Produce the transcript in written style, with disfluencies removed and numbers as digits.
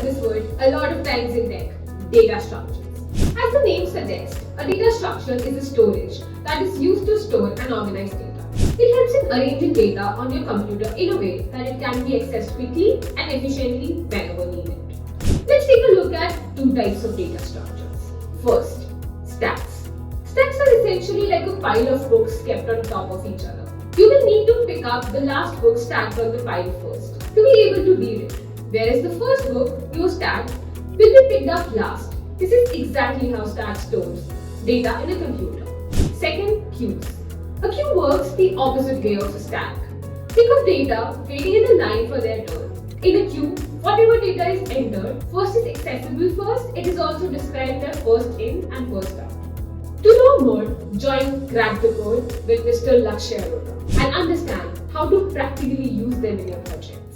this word a lot of times in tech: data structures. As the name suggests, a data structure is a storage that is used to store and organize data. It helps in arranging data on your computer in a way that it can be accessed quickly and efficiently whenever needed. Let's take a look at two types of data structures. First, stacks. Stacks are essentially like a pile of books kept on top of each other. You will need to pick up the last book stacked on the pile first to be able to read it, whereas the first book you stacked will be picked up last. This is exactly how stack stores data in a computer. Second, queues. A queue works the opposite way of a stack. Think of data waiting in a line for their turn. In a queue, whatever data is entered first is accessible first. It is also described as first in and first out. To know more, join Crack the Code with Mr Lakshay Arora and understand how to practically use them in your project.